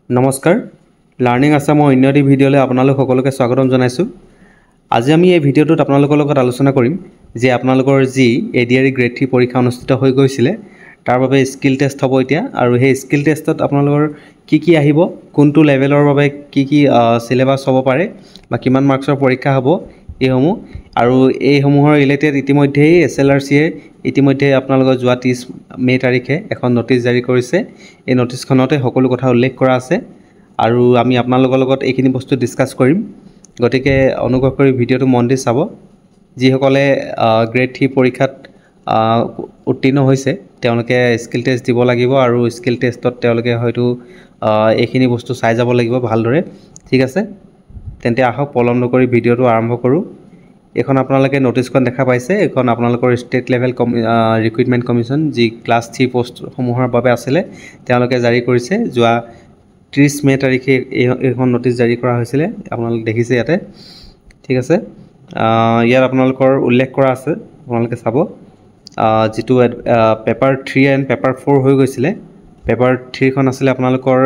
নমস্কাৰ লাৰ্নিং আসামৰ অন্যটি ভিডিঅ'লৈ আপোনালোক সকলোকে স্বাগতম জনাইছোঁ। আজি আমি এই ভিডিঅ'টোত আপোনালোকৰ লগত আলোচনা কৰিম যে আপোনালোকৰ যি এডিআৰই গ্ৰেড 3 পৰীক্ষা অনুষ্ঠিত হৈ গৈছিলে তাৰ বাবে স্কিল টেষ্ট হ'ব এতিয়া, আৰু সেই স্কিল টেষ্টত আপোনালোকৰ কি আহিব, কোনটো লেভেলৰ বাবে কি সিলেবাছ হ'ব পাৰে বা কিমান মাৰ্কছৰ পৰীক্ষা হ'ব এইসমূহ, আৰু এইসমূহৰ ৰিলেটেড ইতিমধ্যেই SLRCয়ে ইতিমধ্যে আপোনালোকৰ যোৱা 30 মে তাৰিখে এখন নটিচ জাৰি কৰিছে। এই নটিচখনতে সকলো কথা উল্লেখ কৰা আছে আৰু আমি আপোনালোকৰ লগত এইখিনি বস্তু ডিসকাস কৰিম। গতিকে অনুগ্ৰহ কৰি ভিডিঅ'টো মন দি চাব। যিসকলে গ্ৰেড 3 পৰীক্ষাত উত্তীৰ্ণ হৈছে তেওঁলোকে স্কিল টেষ্ট দিব লাগিব, আৰু স্কিল টেষ্টত তেওঁলোকে হয়তো এইখিনি বস্তু চাই যাব লাগিব ভালদৰে। ঠিক আছে, তেন্তে আহক পলম নকৰি ভিডিঅ'টো আৰম্ভ কৰোঁ। এখন আপোনালোকে নটিচখন দেখা পাইছে, এখন আপোনালোকৰ ষ্টেট লেভেল ৰিক্ৰুইটমেণ্ট কমিশ্যন যি ক্লাছ 3 পোষ্টসমূহৰ বাবে আছিলে তেওঁলোকে জাৰি কৰিছে। যোৱা 30 মে তাৰিখে এইখন নটিচ জাৰি কৰা হৈছিলে, আপোনালোকে দেখিছে ইয়াতে। ঠিক আছে, ইয়াত আপোনালোকৰ উল্লেখ কৰা আছে, আপোনালোকে চাব। যিটো পেপাৰ 3 এণ্ড পেপাৰ 4 হৈ গৈছিলে। পেপাৰ 3খন আছিলে আপোনালোকৰ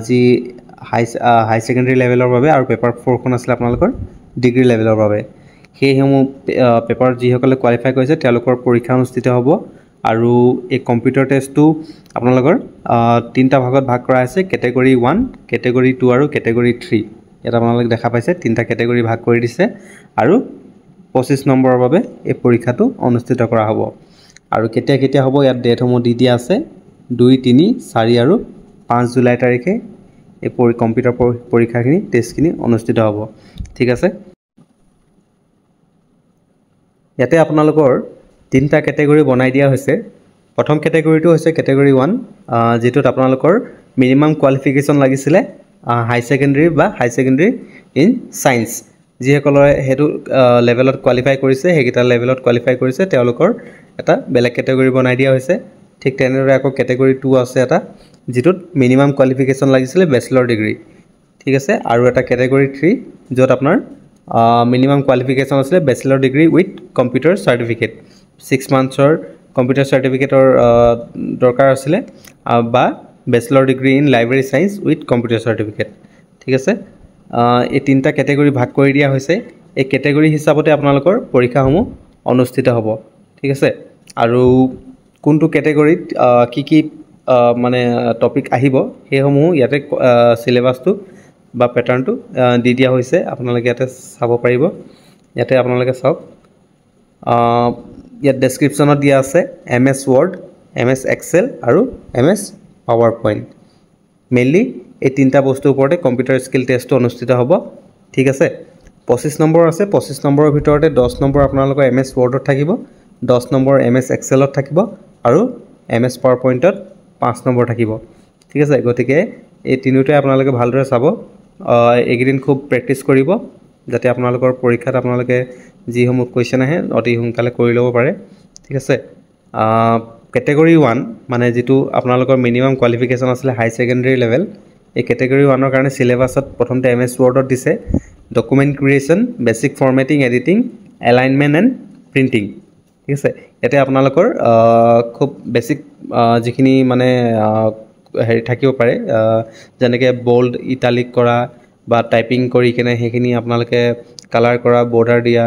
যি হাই ছেকেণ্ডেৰী লেভেলৰ বাবে, আৰু পেপাৰ 4খন আছিলে আপোনালোকৰ ডিগ্ৰী লেভেলৰ বাবে। সেইসমূহ পেপাৰ যিসকলে কোৱালিফাই কৰিছে তেওঁলোকৰ পৰীক্ষা অনুষ্ঠিত হ'ব। আৰু এই কম্পিউটাৰ টেষ্টটো আপোনালোকৰ 3টা ভাগত ভাগ কৰা হৈছে, কেটেগৰী 1, কেটেগৰী 2 আৰু কেটেগৰী 3। ইয়াত আপোনালোকে দেখা পাইছে 3টা কেটেগৰী ভাগ কৰি দিছে, আৰু 25 নম্বৰৰ বাবে এই পৰীক্ষাটো অনুষ্ঠিত কৰা হ'ব। আৰু কেতিয়া হ'ব ইয়াত ডেটসমূহ দি দিয়া আছে, 2, 3, 4 আৰু 5 জুলাই তাৰিখে এই কম্পিউটাৰ পৰীক্ষাখিনি টেষ্টখিনি অনুষ্ঠিত হ'ব। ঠিক আছে, ইয়াতে আপোনালোকৰ 3টা কেটেগৰী বনাই দিয়া হৈছে। প্ৰথম কেটেগৰীটো হৈছে কেটেগৰী 1, যিটোত আপোনালোকৰ মিনিমাম কোৱালিফিকেশ্যন লাগিছিলে হাই ছেকেণ্ডেৰী বা হাই ছেকেণ্ডেৰী ইন ছায়েন্স। যিসকলে সেইটো লেভেলত কোৱালিফাই কৰিছে, সেইকেইটা লেভেলত কোৱালিফাই কৰিছে, তেওঁলোকৰ এটা বেলেগ কেটেগৰী বনাই দিয়া হৈছে। ঠিক তেনেদৰে আকৌ কেটেগৰী 2 আছে এটা, যিটোত মিনিমাম কোৱালিফিকেশ্যন লাগিছিলে বেচেলৰ ডিগ্ৰী। ঠিক আছে, আৰু এটা কেটেগৰী 3 য'ত আপোনাৰ মিনিমাম কোৱালিফিকেশ্যন আছিলে bachelor degree with computer certificate. 6 মান্থছৰ কম্পিউটাৰ চাৰ্টিফিকেটৰ দৰকাৰ আছিলে, বা bachelor degree in library science with computer certificate. ঠিক আছে, এই 3টা কেটেগৰী ভাগ কৰি দিয়া হৈছে। এই কেটেগৰী হিচাপতে আপোনালোকৰ পৰীক্ষাসমূহ অনুষ্ঠিত হ'ব। ঠিক আছে, আৰু কোনটো কেটেগৰীত কি মানে টপিক আহিব সেইসমূহ ইয়াতে চিলেবাছটো বা পেটাৰ্ণটো দি দিয়া হৈছে, আপোনালোকে ইয়াতে চাব পাৰিব। ইয়াতে আপোনালোকে চাওক, ইয়াত ডেছক্ৰিপশ্যনত দিয়া আছে MS Word, MS Excel আৰু MS PowerPoint। মেইনলি এই 3টা বস্তুৰ ওপৰতে কম্পিউটাৰ স্কিল টেষ্টটো অনুষ্ঠিত হ'ব। ঠিক আছে, 25 নম্বৰ আছে। 25 নম্বৰৰ ভিতৰতে 10 নম্বৰ আপোনালোকৰ MS Wordত থাকিব, 10 নম্বৰ MS Excelত থাকিব, আৰু MS PowerPointত 5 নম্বৰ থাকিব। ঠিক আছে, গতিকে এই তিনিওটাই আপোনালোকে ভালদৰে চাব। এইকেইদিন খুব প্ৰেক্টিছ কৰিব, যাতে আপোনালোকৰ পৰীক্ষাত আপোনালোকে যিসমূহ কুৱেশ্যন আহে অতি সোনকালে কৰি ল'ব পাৰে। ঠিক আছে, কেটেগৰী 1 মানে যিটো আপোনালোকৰ মিনিমাম কোৱালিফিকেশ্যন আছিলে হাই ছেকেণ্ডেৰী লেভেল, এই কেটেগৰী 1ৰ কাৰণে চিলেবাছত প্ৰথমতে MS Wordত দিছে document creation, basic formatting, editing, alignment and printing. ঠিক আছে, ইয়াতে আপোনালোকৰ খুব বেছিক যিখিনি মানে হেৰি থাকিব পাৰে, যেনেকৈ বল্ড ইটালিক কৰা বা টাইপিং কৰি কেনে সেইখিনি আপোনালোকে কালাৰ কৰা, বৰ্ডাৰ দিয়া,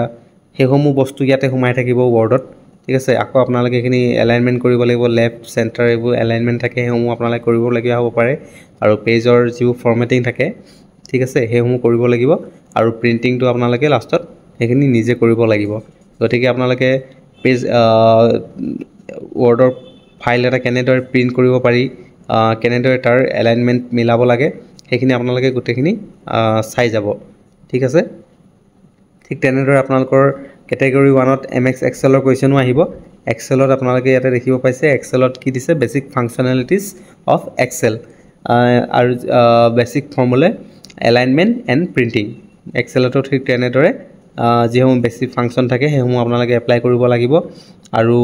সেইসমূহ বস্তু ইয়াতে সোমাই থাকিব ৱৰ্ডত। ঠিক আছে, আকৌ আপোনালোকে এইখিনি এলাইনমেণ্ট কৰিব লাগিব, লেফ্ট চেণ্টাৰ এইবোৰ এলাইনমেণ্ট থাকে, সেইসমূহ আপোনালোকে কৰিবলগীয়া হ'ব পাৰে। আৰু পেজৰ যিবোৰ ফৰ্মেটিং থাকে, ঠিক আছে, সেইসমূহ কৰিব লাগিব। আৰু প্ৰিণ্টিংটো আপোনালোকে লাষ্টত সেইখিনি নিজে কৰিব লাগিব। গতিকে আপোনালোকে পেজ ৱৰ্ডৰ ফাইল এটা কেনেদৰে প্ৰিণ্ট কৰিব পাৰি, কেনেদৰে তাৰ এলাইনমেণ্ট মিলাব লাগে, সেইখিনি আপোনালোকে গোটেইখিনি চাই যাব। ঠিক আছে, ঠিক তেনেদৰে আপোনালোকৰ কেটেগৰী 1ত MS Excelৰ কুৱেশ্যনো আহিব। এক্সেলত আপোনালোকে ইয়াতে দেখিব পাইছে, এক্সেলত কি দিছে, বেছিক ফাংচনেলিটিজ অফ এক্সেল, আৰু basic formula, alignment and printing. এক্সেলতো ঠিক তেনেদৰে যিসমূহ বেছিক ফাংচন থাকে সেইসমূহ আপোনালোকে এপ্লাই কৰিব লাগিব। আৰু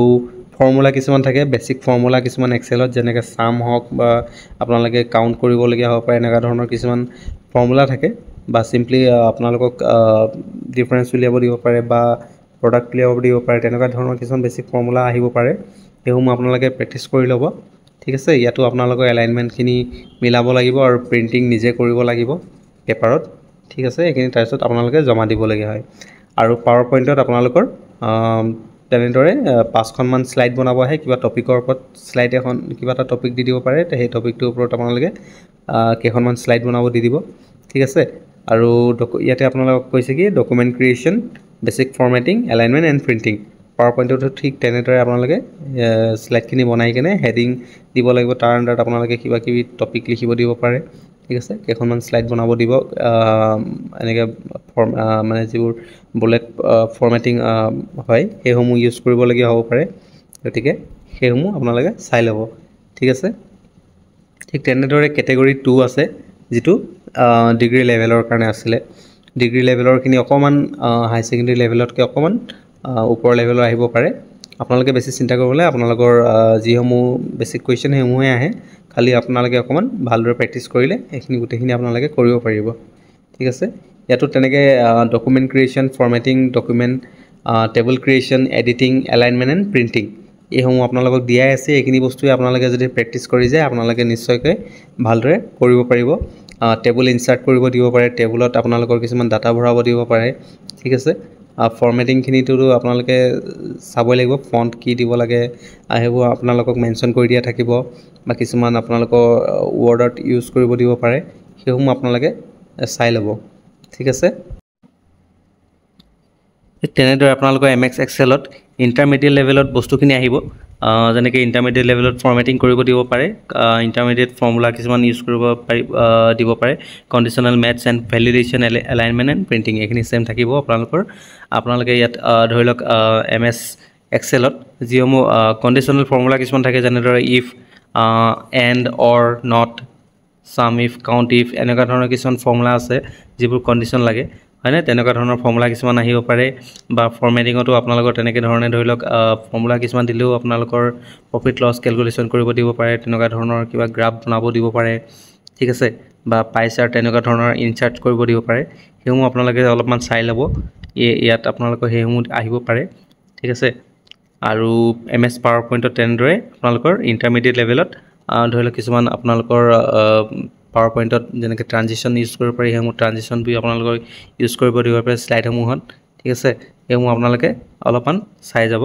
ফৰ্মুলা কিছুমান থাকে, বেছিক ফৰ্মুলা কিছুমান এক্সেলত, যেনেকৈ চাম হওক বা আপোনালোকে কাউণ্ট কৰিবলগীয়া হ'ব পাৰে, এনেকুৱা ধৰণৰ কিছুমান ফৰ্মুলা থাকে। বা চিম্পলি আপোনালোকক ডিফাৰেঞ্চ উলিয়াব দিব পাৰে বা প্ৰডাক্ট উলিয়াব দিব পাৰে, তেনেকুৱা ধৰণৰ কিছুমান বেছিক ফৰ্মুলা আহিব পাৰে। সেইসমূহ আপোনালোকে প্ৰেক্টিছ কৰি ল'ব। ঠিক আছে ইয়াতো আপোনালোকৰ এলাইনমেণ্টখিনি মিলাব লাগিব আৰু প্ৰিণ্টিং নিজে কৰিব লাগিব পেপাৰত ঠিক আছে এইখিনি তাৰপিছত আপোনালোকে জমা দিবলগীয়া হয় আৰু পাৱাৰ পইণ্টত আপোনালোকৰ তেনেদৰে 5খনমান স্লাইড বনাব আহে কিবা টপিকৰ ওপৰত স্লাইড এখন কিবা এটা টপিক দি দিব পাৰে সেই টপিকটোৰ ওপৰত আপোনালোকে কেইখনমান স্লাইড বনাব দি দিব ঠিক আছে আৰু ইয়াতে আপোনালোকক কৈছে কি document creation basic formatting alignment and printing power পইণ্টতো ঠিক তেনেদৰে আপোনালোকে স্লাইডখিনি বনাই কেনে হেডিং দিব লাগিব তাৰ আণ্ডাৰত আপোনালোকে কিবা কিবি টপিক লিখিব দিব পাৰে ঠিক আছে কেইখনমান স্লাইড বনাব দিব এনেকৈ মানে যিবোৰ বুলেট ফৰ্মেটিং হয় সেইসমূহ ইউজ কৰিবলগীয়া হ'ব পাৰে গতিকে সেইসমূহ আপোনালোকে চাই ল'ব ঠিক আছে ঠিক তেনেদৰে কেটেগৰী 2 আছে যিটো ডিগ্ৰী লেভেলৰ কাৰণে আছিলে ডিগ্ৰী লেভেলৰখিনি অকণমান হাই ছেকেণ্ডেৰী লেভেলতকৈ অকণমান ওপৰ লেভেলৰ আহিব পাৰে আপোনালোকে বেছি চিন্তা কৰিবলৈ আপোনালোকৰ যিসমূহ বেছিক কুৱেশ্যন সেইসমূহে আহে খালি আপোনালোকে অকণমান ভালদৰে প্ৰেক্টিছ কৰিলে এইখিনি গোটেইখিনি আপোনালোকে কৰিব পাৰিব ঠিক আছে ইয়াতো তেনেকৈ document creation formatting document table creation editing alignment and printing এইসমূহ আপোনালোকক দিয়াই আছে এইখিনি বস্তুৱে আপোনালোকে যদি প্ৰেক্টিছ কৰি যায় আপোনালোকে নিশ্চয়কৈ ভালদৰে কৰিব পাৰিব টেবুল ইনচাৰ্ট কৰিব দিব পাৰে টেবুলত আপোনালোকৰ কিছুমান ডাটা ভৰাব দিব পাৰে ঠিক আছে ফৰ্মেটিংখিনিতো আপোনালোকে চাবই লাগিব ফণ্ট কি দিব লাগে সেইবোৰ আপোনালোকক মেনশ্যন কৰি দিয়া থাকিব বা কিছুমান আপোনালোকৰ ৱৰ্ডত ইউজ কৰিব দিব পাৰে সেইসমূহ আপোনালোকে চাই ল'ব ঠিক আছে তেনেদৰে আপোনালোকৰ MX Excelত ইণ্টাৰমিডিয়েট লেভেলত বস্তুখিনি আহিব যেনেকৈ ইণ্টাৰমিডিয়েট লেভেলত ফৰ্মেটিং কৰিব দিব পাৰে ইণ্টাৰমিডিয়েট ফৰ্মুলা কিছুমান ইউজ কৰিব পাৰি দিব পাৰে conditional maths and validation alignment and printing এইখিনি ছেম থাকিব আপোনালোকে ইয়াত ধৰি লওক MS Excelত যিসমূহ কণ্ডিশ্যনেল ফৰ্মুলা কিছুমান থাকে যেনেদৰে if and or not sum if count if এনেকুৱা ধৰণৰ কিছুমান ফৰ্মুলা আছে যিবোৰ কণ্ডিশ্যন লাগে হয়নে তেনেকুৱা ধৰণৰ ফৰ্মুলা কিছুমান আহিব পাৰে বা ফৰ্মেটিঙতো আপোনালোকৰ তেনেকৈ ধৰণে ধৰি লওক ফৰ্মুলা কিছুমান দিলেও আপোনালোকৰ প্ৰফিট লছ কেলকুলেশ্যন কৰিব দিব পাৰে তেনেকুৱা ধৰণৰ কিবা গ্ৰাফ বনাব দিব পাৰে ঠিক আছে বা পাই চাৰ্ট তেনেকুৱা ধৰণৰ ইনচাৰ্ট কৰিব দিব পাৰে সেইসমূহ আপোনালোকে অলপমান চাই ল'ব ইয়াত আপোনালোকৰ সেইসমূহ আহিব পাৰে ঠিক আছে আৰু MS পাৱাৰ পইণ্টত তেনেদৰে আপোনালোকৰ ইণ্টাৰমিডিয়েট লেভেলত ধৰি লওক কিছুমান আপোনালোকৰ পাৱাৰ পইণ্টত যেনেকৈ ট্ৰানজিশ্যন ইউজ কৰিব পাৰি সেইসমূহ ট্ৰানজিশ্যন বি আপোনালোকৰ ইউজ কৰিব দিব পাৰে শ্লাইডসমূহত ঠিক আছে সেইসমূহ আপোনালোকে অলপমান চাই যাব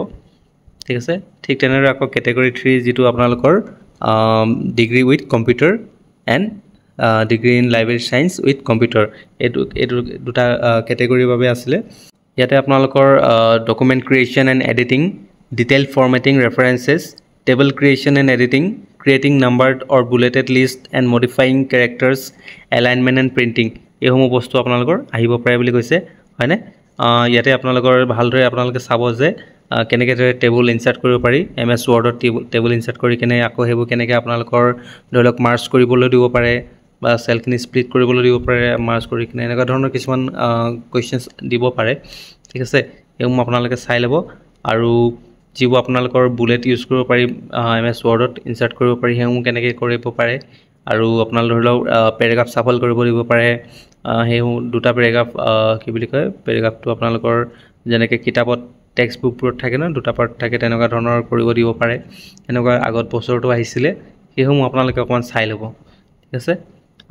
ঠিক আছে ঠিক তেনেদৰে আকৌ কেটেগৰী 3 যিটো আপোনালোকৰ degree with computer and degree in library science with computer এইটো দুটা কেটেগৰীৰ বাবে আছিলে ইয়াতে আপোনালোকৰ document creation and editing detail formatting references table creation and editing creating numbered or bulleted list and modifying characters alignment and printing এইসমূহ বস্তু আপোনালোকৰ আহিব পাৰে বুলি কৈছে হয়নে ইয়াতে আপোনালোকৰ ভালদৰে আপোনালোকে চাব যে কেনেকৈ টেবুল ইনচাৰ্ট কৰিব পাৰি MS Wordত টেবুল ইনচাৰ্ট কৰি কেনে আকৌ সেইবোৰ কেনেকৈ আপোনালোকৰ ধৰি লওক মাৰ্জ কৰিবলৈ দিব পাৰে বা চেলখিনি স্প্লিট কৰিবলৈ দিব পাৰে মাৰ্জ কৰি কিনে এনেকুৱা ধৰণৰ কিছুমান কুৱেশ্যনছ দিব পাৰে ঠিক আছে এইসমূহ আপোনালোকে চাই ল'ব আৰু যিবোৰ আপোনালোকৰ বুলেট ইউজ কৰিব পাৰি MS Wordত ইনচাৰ্ট কৰিব পাৰি সেইসমূহ কেনেকৈ কৰিব পাৰে আৰু আপোনালোক ধৰি লওক পেৰাগ্ৰাফ ছাফল কৰিব দিব পাৰে সেইসমূহ দুটা পেৰাগ্ৰাফ কি বুলি কয় পেৰাগ্ৰাফটো আপোনালোকৰ যেনেকৈ কিতাপত টেক্সট বুকবোৰত থাকে ন দুটা পাৰ্ট থাকে তেনেকুৱা ধৰণৰ কৰিব দিব পাৰে এনেকুৱা আগত বছৰটো আহিছিলে সেইসমূহ আপোনালোকে অকণমান চাই ল'ব ঠিক আছে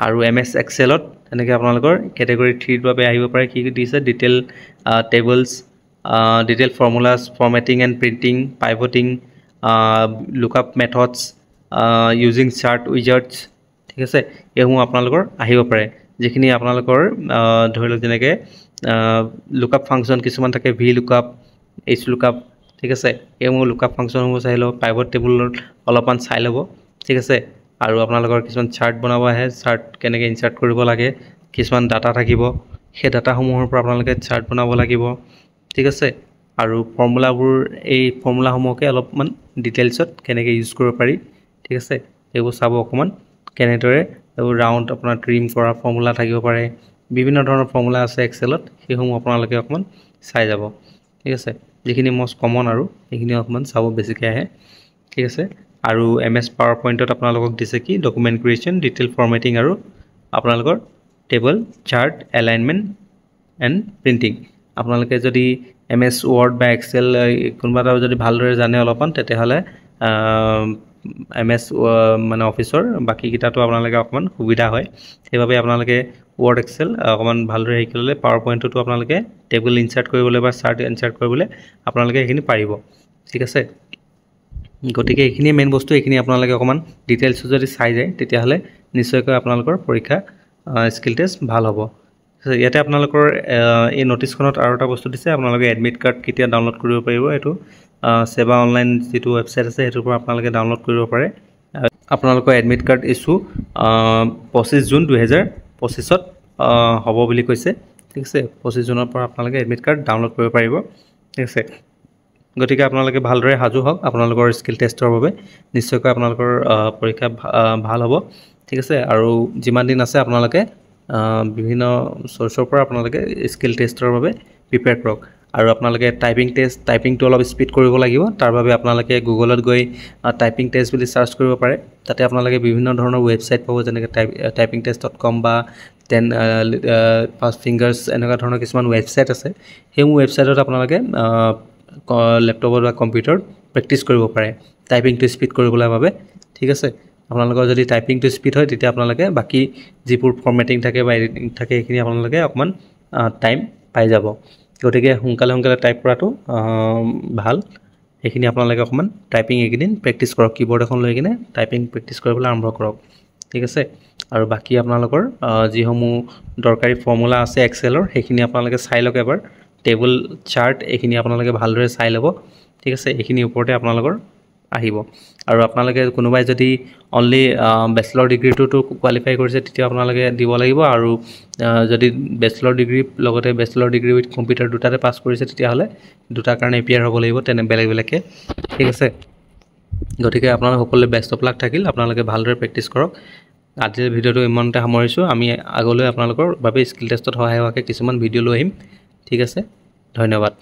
আৰু MS Excelত তেনেকৈ আপোনালোকৰ কেটেগৰী 3ৰ বাবে আহিব পাৰে কি দিছে detail tables detail formulas formatting and printing pivoting lookup methods using chart wizards ঠিক আছে এইসমূহ আপোনালোকৰ আহিব পাৰে যিখিনি আপোনালোকৰ ধৰি লওক যেনেকৈ লুকআপ ফাংচন কিছুমান থাকে ভি লুকআপ এইচ লুকআপ ঠিক আছে এইসমূহ লুকআপ ফাংচনসমূহ চাই ল'ব পাইভট টেবুলত অলপমান চাই ল'ব ঠিক আছে আৰু আপোনালোকৰ কিছুমান চাৰ্ট বনাব আহে চাৰ্ট কেনেকৈ ইনচাৰ্ট কৰিব লাগে কিছুমান ডাটা থাকিব সেই ডাটাসমূহৰ পৰা আপোনালোকে চাৰ্ট বনাব লাগিব ঠিক আছে আৰু ফৰ্মুলাবোৰ এই ফৰ্মুলাসমূহকে অলপমান ডিটেইলছত কেনেকৈ ইউজ কৰিব পাৰি ঠিক আছে এইবোৰ চাব অকণমান কেনেদৰে এইবোৰ ৰাউণ্ড আপোনাৰ ট্ৰিম কৰা ফৰ্মুলা থাকিব পাৰে বিভিন্ন ধৰণৰ ফৰ্মুলা আছে এক্সেলত সেইসমূহ আপোনালোকে অকণমান চাই যাব ঠিক আছে যিখিনি মষ্ট কমন আৰু সেইখিনি অকণমান চাব বেছিকৈ আহে ঠিক আছে আৰু MS পাৱাৰ পইণ্টত আপোনালোকক দিছে কি ডকুমেণ্ট ক্ৰিয়েশ্যন ডিটেইল ফৰ্মেটিং আৰু আপোনালোকৰ table chart alignment and printing আপোনালোকে যদি MS Word বা Excel কোনোবা এটা যদি ভালদৰে জানে অলপমান তেতিয়াহ'লে MS মানে অফিচৰ বাকীকেইটাতো আপোনালোকে অকণমান সুবিধা হয় সেইবাবে আপোনালোকে ৱৰ্ড এক্সেল অকণমান ভালদৰে শিকি ল'লে পাৱাৰ পইণ্টতো আপোনালোকে টেবুল ইনচাৰ্ট কৰিবলৈ বা চাৰ্ট ইনচাৰ্ট কৰিবলৈ আপোনালোকে সেইখিনি পাৰিব ঠিক আছে গতিকে এইখিনিয়ে মেইন বস্তু এইখিনি আপোনালোকে অকণমান ডিটেইলছ যদি চাই যায় তেতিয়াহ'লে নিশ্চয়কৈ আপোনালোকৰ পৰীক্ষা স্কিল টেষ্ট ভাল হ'ব ইয়াতে আপোনালোকৰ এই নটিছখনত আৰু এটা বস্তু দিছে আপোনালোকে এডমিট কাৰ্ড কেতিয়া ডাউনলোড কৰিব পাৰিব এইটো সেৱা অনলাইন যেটো ৱেবছাইট আছে হেতুৰ পৰা আপোনালোকে ডাউনলোড কৰিব পাৰে আপোনালোকৰ এডমিট কাৰ্ড ইছ্যু 25 জুন 2025 হ'ব বুলি কৈছে ঠিক আছে 25 জুনৰ পৰা আপোনালোকে এডমিট কাৰ্ড ডাউনলোড কৰিব পাৰিব ঠিক আছে গতিকে আপোনালোকে ভালদৰে হাজু হওক আপোনালোকৰ স্কিল টেষ্টৰ বাবে নিশ্চয়কৈ আপোনালোকৰ পৰীক্ষা ভাল হ'ব ঠিক আছে আৰু যিমান দিন আছে আপোনালোকে বিভিন্ন সোৰ্সৰ পৰা আপোনালোকে স্কিল টেষ্টৰ বাবে প্ৰিপেয়াৰ কৰক আৰু আপোনালোকে টাইপিংটো অলপ স্পীড কৰিব লাগিব তাৰ বাবে আপোনালোকে গুগলত গৈ টাইপিং টেষ্ট বুলি সাৰ্চ কৰিব পাৰে তাতে আপোনালোকে বিভিন্ন ধৰণৰ ৱেবছাইট পাব যেনে typingtest.com বা 10 fast fingers এনেকুৱা ধৰণৰ কিছুমান ৱেবছাইট আছে সেই ৱেবছাইটত আপোনালোকে ল্যাপটপত বা কম্পিউটাৰত প্ৰেক্টিছ কৰিব পাৰে টাইপিংটো স্পীড কৰিবলৈ বাবে ঠিক আছে আপোনালোকৰ যদি টাইপিংটো স্পীড হয় তেতিয়া আপোনালোকে বাকি যিবোৰ ফৰমেটিং থাকে বা এডিটিং থাকে এইখিনি আপোনালোকে অকমান টাইম পাই যাব গতিকে সোনকালে টাইপ কৰাটো ভাল এইখিনি আপোনালোকে অকমান টাইপিং এইকেদিন প্ৰেক্টিছ কৰক কিবোৰ্ড এখন লৈ কিনে টাইপিং প্ৰেক্টিছ কৰিবলৈ আৰম্ভ কৰক ঠিক আছে আৰু বাকি আপোনালোকৰ যিসমূহ দৰকাৰী ফৰ্মুলা আছে এক্সেলৰ সেইখিনি আপোনালোকে চাই লওক এবাৰ টেবুল চাৰ্ট এইখিনি আপোনালোকে ভালদৰে চাই ল'ব ঠিক আছে এইখিনি ওপৰতে আপোনালোকৰ আহিব আৰু আপোনালোকে কোনোবাই যদি অনলি ব্যাচেলৰ ডিগ্ৰীটো কোৱালিফাই কৰিছে তেতিয়া আপোনালোকে দিব লাগিব আৰু যদি ব্যাচেলৰ ডিগ্ৰী লগতে ব্যাচেলৰ ডিগ্ৰী উইথ কম্পিউটাৰ দুটাতে পাছ কৰিছে তেতিয়া হলে দুটা কাৰণে এপিয়াৰ হ'ব লাগিব তেনে বেলেগকে ঠিক আছে গতিকে আপোনালোক সকলোৱে বেষ্ট অফ লাক থাকিল আপোনালোকে ভালদৰে প্ৰেক্টিছ কৰক আজিৰ ভিডিওটো ইমানতে সামৰিছো আমি আগলৈ আপোনালোকৰ বাবে স্কিল টেষ্টত সহায় হোৱাকে কিছুমান ভিডিও লৈ আহিম ঠিক আছে ধন্যবাদ